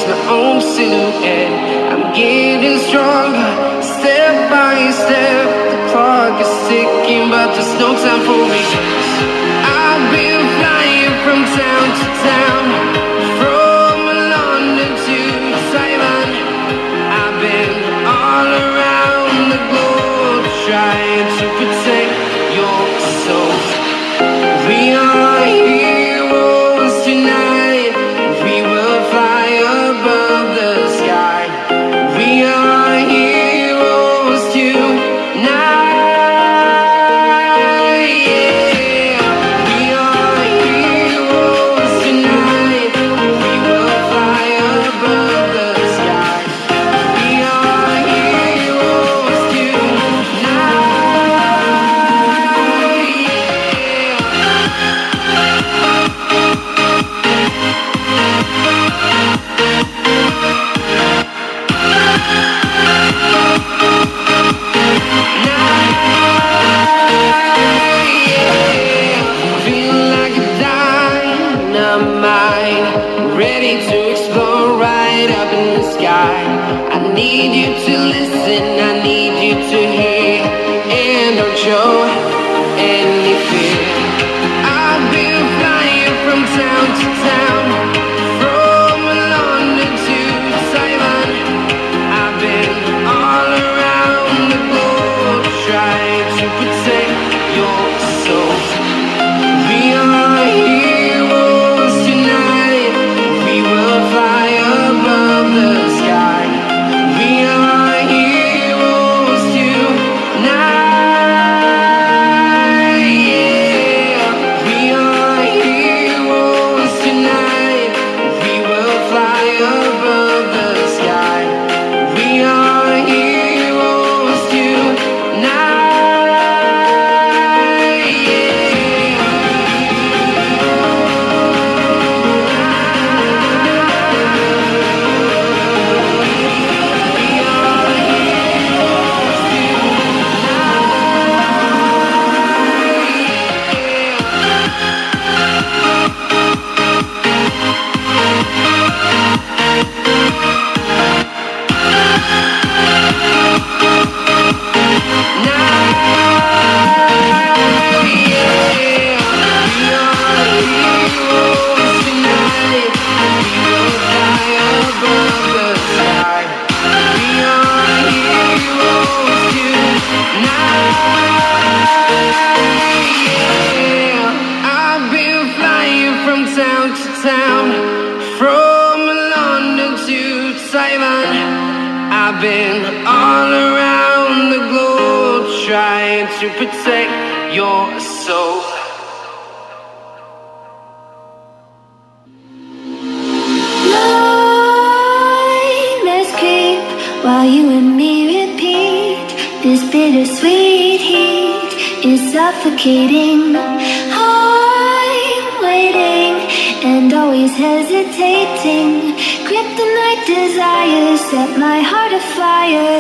is my own silhouette. I'm getting stronger, step by step. The clock is ticking, but there's no time for regrets. I've been flying from town to town, from London to Taiwan. I've been all around the globe, trying to protect your soul. We are heroes tonight. We will fly above the sky. We are heroes tonight. Yeah. We are heroes tonight. We will fly above the sky. We are heroes tonight. Feel like a dynamite, ready to explode right up in the sky. I need you to listen, I need you to hear, and don't show any fear. I've been flying from town to town, from London to Taiwan. I've been all around the globe, trying to protect your soul. We are heroes tonight. We will fly above the sky. We are heroes tonight. Yeah. We are heroes tonight. We will fly above the sky. We are heroes tonight. I've been flying from town to town, from London to Taiwan. I've been all around the globe, trying to protect your soul. Nightmares creep while you and me repeat. This bittersweet heat is suffocating. I'm waiting and always hesitating. Kryptonite desires set my heart afire.